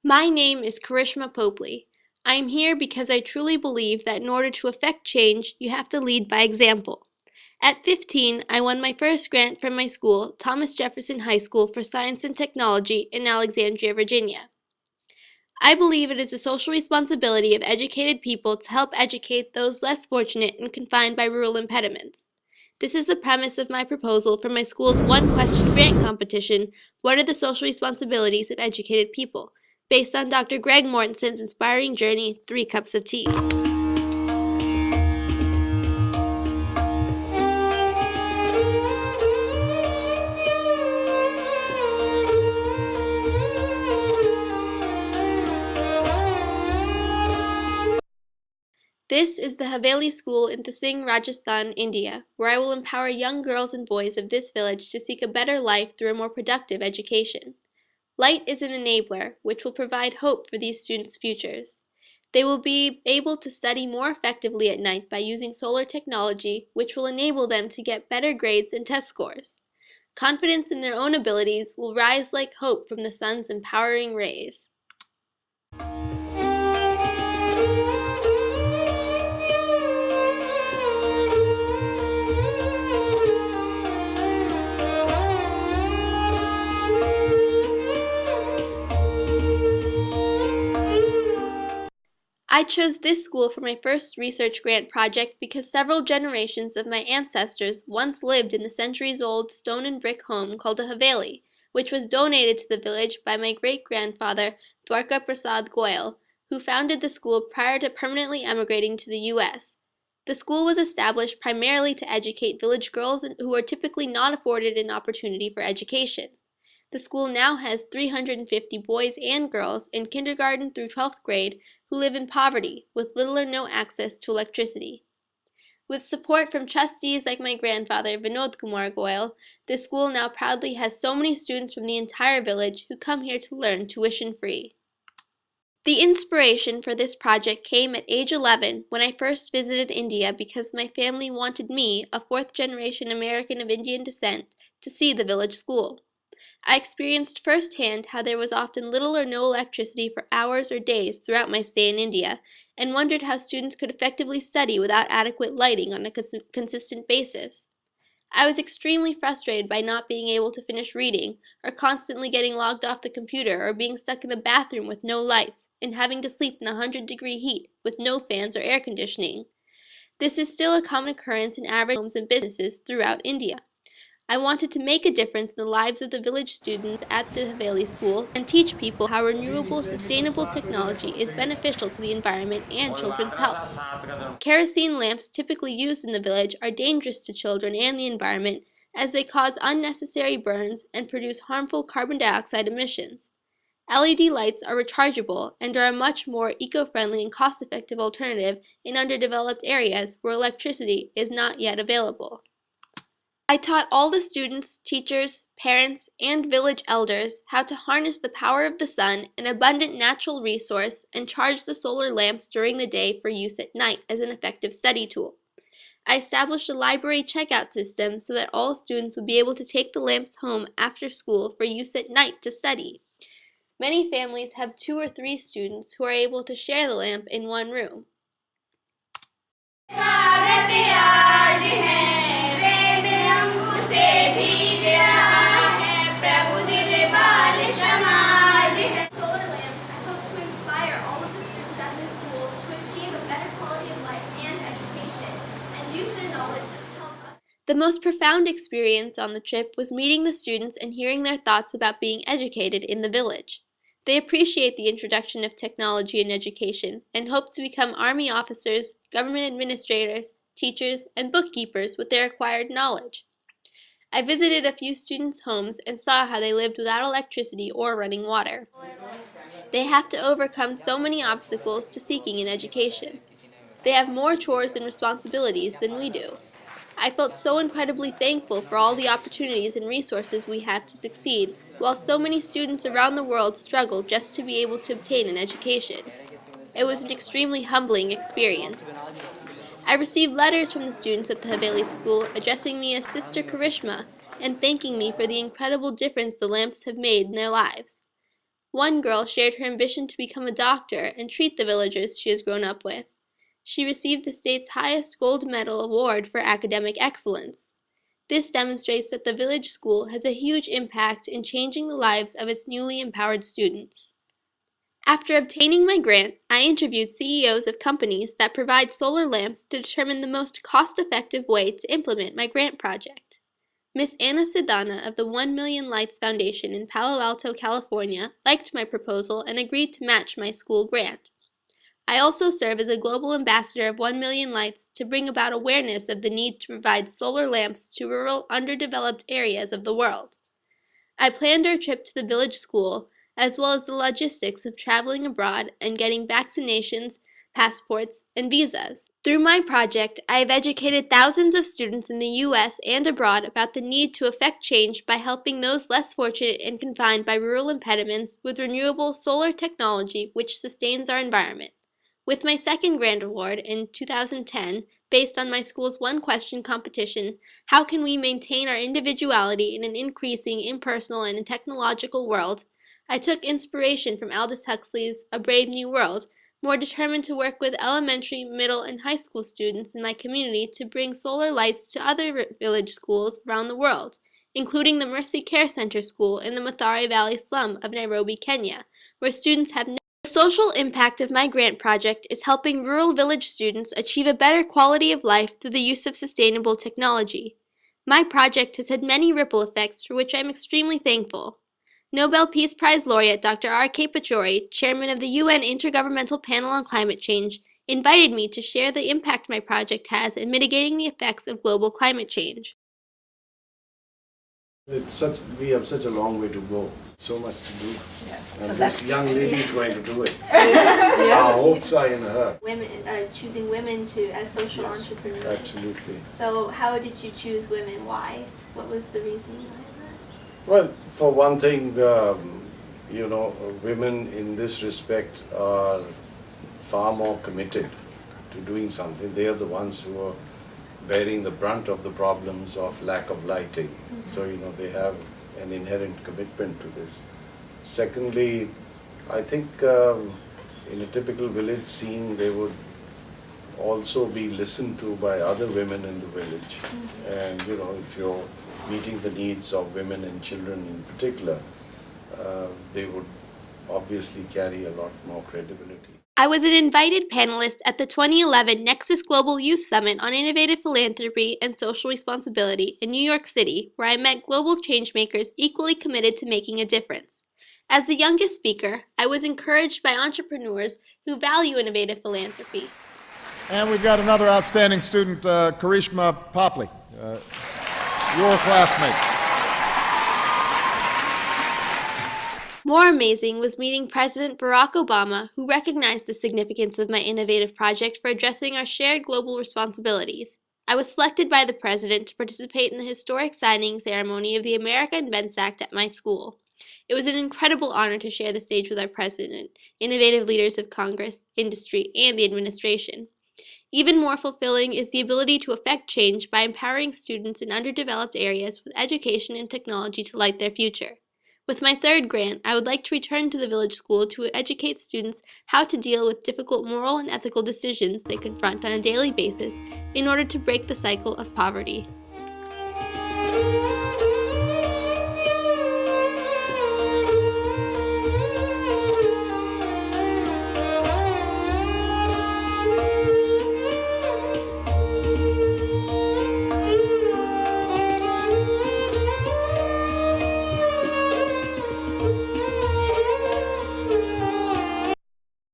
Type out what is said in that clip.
My name is Karishma Popli. I am here because I truly believe that in order to affect change, you have to lead by example. At 15, I won my first grant from my school, Thomas Jefferson High School for Science and Technology in Alexandria, Virginia. I believe it is the social responsibility of educated people to help educate those less fortunate and confined by rural impediments. This is the premise of my proposal for my school's one-question grant competition, What are the Social Responsibilities of Educated People?, based on Dr. Greg Mortensen's inspiring journey, 3 Cups of Tea. This is the Haveli School in Singh, Rajasthan, India, where I will empower young girls and boys of this village to seek a better life through a more productive education. Light is an enabler, which will provide hope for these students' futures. They will be able to study more effectively at night by using solar technology, which will enable them to get better grades and test scores. Confidence in their own abilities will rise like hope from the sun's empowering rays. I chose this school for my first research grant project because several generations of my ancestors once lived in the centuries-old stone and brick home called a Haveli, which was donated to the village by my great-grandfather Dwarka Prasad Goyal, who founded the school prior to permanently emigrating to the U.S. The school was established primarily to educate village girls who are typically not afforded an opportunity for education. The school now has 350 boys and girls in kindergarten through 12th grade who live in poverty with little or no access to electricity. With support from trustees like my grandfather Vinod Kumar Goyal, this school now proudly has so many students from the entire village who come here to learn tuition-free. The inspiration for this project came at age 11 when I first visited India because my family wanted me, a 4th-generation American of Indian descent, to see the village school. I experienced firsthand how there was often little or no electricity for hours or days throughout my stay in India, and wondered how students could effectively study without adequate lighting on a consistent basis. I was extremely frustrated by not being able to finish reading, or constantly getting logged off the computer, or being stuck in the bathroom with no lights, and having to sleep in 100-degree heat with no fans or air conditioning. This is still a common occurrence in average homes and businesses throughout India. I wanted to make a difference in the lives of the village students at the Haveli School and teach people how renewable, sustainable technology is beneficial to the environment and children's health. Kerosene lamps typically used in the village are dangerous to children and the environment as they cause unnecessary burns and produce harmful carbon dioxide emissions. LED lights are rechargeable and are a much more eco-friendly and cost-effective alternative in underdeveloped areas where electricity is not yet available. I taught all the students, teachers, parents, and village elders how to harness the power of the sun, an abundant natural resource, and charge the solar lamps during the day for use at night as an effective study tool. I established a library checkout system so that all students would be able to take the lamps home after school for use at night to study. Many families have 2 or 3 students who are able to share the lamp in one room. The most profound experience on the trip was meeting the students and hearing their thoughts about being educated in the village. They appreciate the introduction of technology in education and hope to become Army officers, government administrators, teachers, and bookkeepers with their acquired knowledge. I visited a few students' homes and saw how they lived without electricity or running water. They have to overcome so many obstacles to seeking an education. They have more chores and responsibilities than we do. I felt so incredibly thankful for all the opportunities and resources we have to succeed, while so many students around the world struggle just to be able to obtain an education. It was an extremely humbling experience. I received letters from the students at the Haveli School addressing me as Sister Karishma and thanking me for the incredible difference the lamps have made in their lives. One girl shared her ambition to become a doctor and treat the villagers she has grown up with. She received the state's highest gold medal award for academic excellence. This demonstrates that the village school has a huge impact in changing the lives of its newly empowered students. After obtaining my grant, I interviewed CEOs of companies that provide solar lamps to determine the most cost-effective way to implement my grant project. Miss Anna Sedana of the 1 Million Lights Foundation in Palo Alto, California, liked my proposal and agreed to match my school grant. I also serve as a global ambassador of 1 Million Lights to bring about awareness of the need to provide solar lamps to rural, underdeveloped areas of the world. I planned our trip to the village school, as well as the logistics of traveling abroad and getting vaccinations, passports, and visas. Through my project, I have educated thousands of students in the U.S. and abroad about the need to effect change by helping those less fortunate and confined by rural impediments with renewable solar technology which sustains our environment. With my second grant award in 2010, based on my school's one-question competition, How Can We Maintain Our Individuality in an Increasing Impersonal and Technological World?, I took inspiration from Aldous Huxley's A Brave New World, more determined to work with elementary, middle, and high school students in my community to bring solar lights to other village schools around the world, including the Mercy Care Center School in the Mathare Valley slum of Nairobi, Kenya, where students have The social impact of my grant project is helping rural village students achieve a better quality of life through the use of sustainable technology. My project has had many ripple effects for which I am extremely thankful. Nobel Peace Prize laureate Dr. R.K. Pachauri, chairman of the UN Intergovernmental Panel on Climate Change, invited me to share the impact my project has in mitigating the effects of global climate change. We have such a long way to go, so much to do. Yes. And So this young lady is going to do it. Yes. Our hopes are in her. Choosing women as social Yes, entrepreneurs. absolutely. So how did you choose women? Why? What was the reasoning behind that? Well, for one thing, women in this respect are far more committed to doing something. They are the ones who are bearing the brunt of the problems of lack of lighting. So, they have an inherent commitment to this. Secondly, I think in a typical village scene, they would also be listened to by other women in the village. And, if you're meeting the needs of women and children in particular, they would obviously carry a lot more credibility. I was an invited panelist at the 2011 Nexus Global Youth Summit on Innovative Philanthropy and Social Responsibility in New York City, where I met global changemakers equally committed to making a difference. As the youngest speaker, I was encouraged by entrepreneurs who value innovative philanthropy. And we've got another outstanding student, Karishma Popli, your classmate. More amazing was meeting President Barack Obama, who recognized the significance of my innovative project for addressing our shared global responsibilities. I was selected by the President to participate in the historic signing ceremony of the America Invents Act at my school. It was an incredible honor to share the stage with our President, innovative leaders of Congress, industry, and the administration. Even more fulfilling is the ability to effect change by empowering students in underdeveloped areas with education and technology to light their future. With my third grant, I would like to return to the village school to educate students how to deal with difficult moral and ethical decisions they confront on a daily basis in order to break the cycle of poverty.